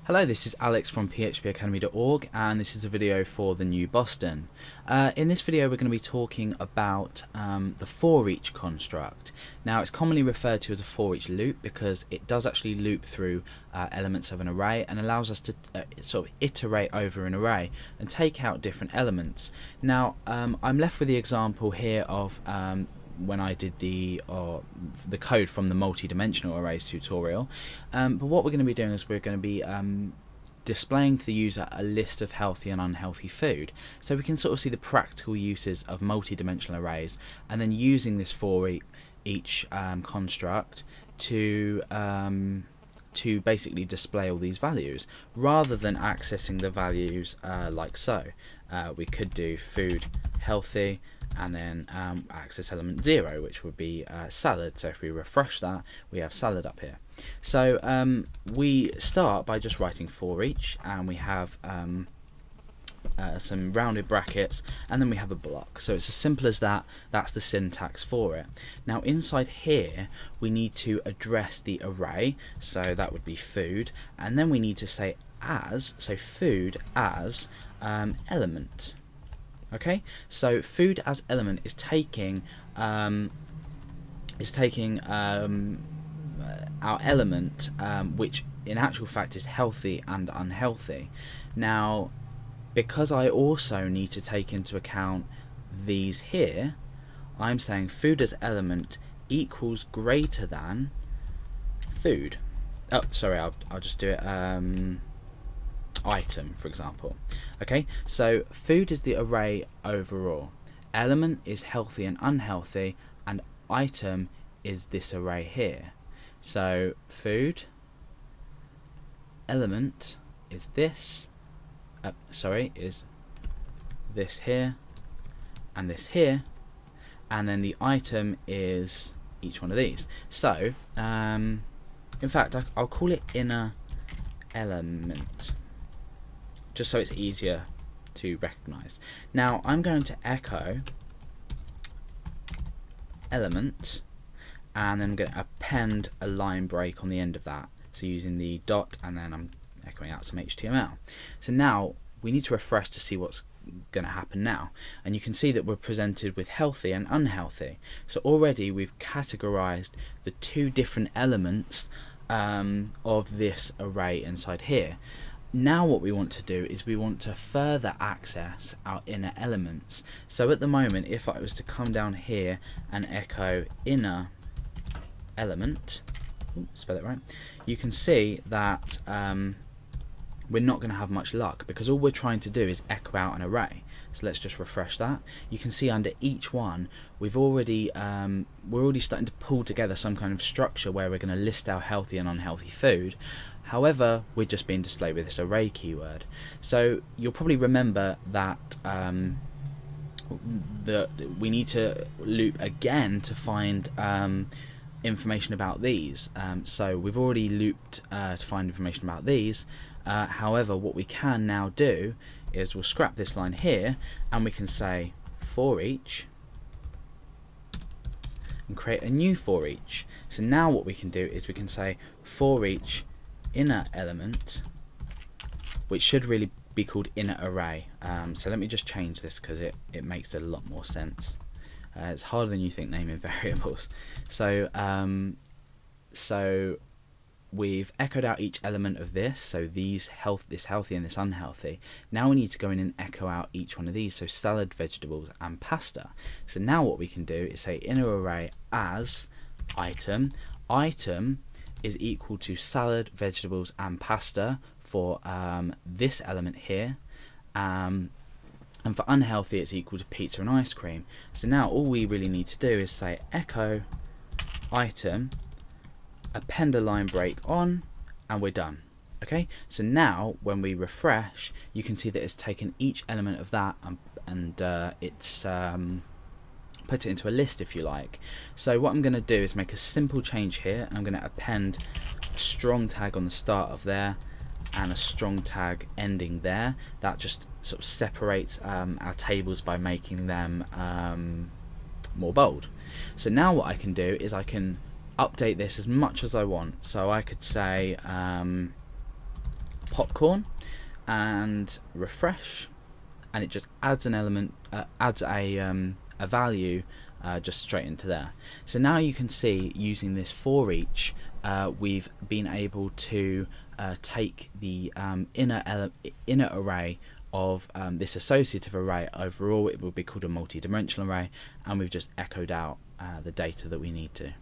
Hello, this is Alex from phpacademy.org, and this is a video for the new Boston. In this video we're going to be talking about the for each construct. Now, it's commonly referred to as a for each loop because it does actually loop through elements of an array and allows us to sort of iterate over an array and take out different elements. Now, I'm left with the example here of when I did the code from the multi-dimensional arrays tutorial, but what we're going to be doing is we're going to be displaying to the user a list of healthy and unhealthy food, so we can sort of see the practical uses of multi-dimensional arrays, and then using this for each construct to basically display all these values rather than accessing the values like so. We could do food healthy and then access element 0, which would be salad. So if we refresh that, we have salad up here. So we start by just writing for each, and we have some rounded brackets, and then we have a block. So it's as simple as that. That's the syntax for it. Now, inside here we need to address the array, so that would be food, and then we need to say as, so food as element. Okay, so food as element is taking our element, which in actual fact is healthy and unhealthy. Now, because I also need to take into account these here, I'm saying food as element equals greater than food. Oh, sorry, I'll just do it. Item, for example. Okay, so food is the array overall, element is healthy and unhealthy, and item is this array here. So food element is this, is this here and this here, and then the item is each one of these. So in fact I'll call it inner element, just so it's easier to recognize. Now I'm going to echo element, and then I'm going to append a line break on the end of that, so using the dot, and then I'm echoing out some HTML. So now we need to refresh to see what's going to happen now, and you can see that we're presented with healthy and unhealthy. So already we've categorized the two different elements of this array inside here. Now what we want to do is we want to further access our inner elements. So at the moment, if I was to come down here and echo inner element, spell it right, you can see that we're not going to have much luck, because all we're trying to do is echo out an array. So let's just refresh that. You can see under each one we're already starting to pull together some kind of structure where we're going to list our healthy and unhealthy food. However, we're just being displayed with this array keyword. So you'll probably remember that we need to loop again to find information about these. So we've already looped to find information about these. However, what we can now do is we'll scrap this line here, and we can say for each and create a new for each. So now what we can do is we can say for each inner element, which should really be called inner array. So let me just change this because it makes a lot more sense. It's harder than you think naming variables. So so we've echoed out each element of this, so this healthy and this unhealthy. Now we need to go in and echo out each one of these, so salad, vegetables and pasta. So now what we can do is say inner array as item is equal to salad, vegetables and pasta for this element here, and for unhealthy it's equal to pizza and ice cream. So now all we really need to do is say echo item, append a line break on, and we're done. Okay, so now when we refresh, you can see that it's taken each element of that and it's put it into a list, if you like. So what I'm going to do is make a simple change here. I'm going to append a strong tag on the start of there and a strong tag ending there. That just sort of separates our tables by making them more bold. So now what I can do is I can update this as much as I want. So I could say popcorn and refresh, and it just adds an element, adds a value just straight into there. So now you can see, using this for each, we've been able to take the inner array of this associative array. Overall it will be called a multi-dimensional array, and we've just echoed out the data that we need to.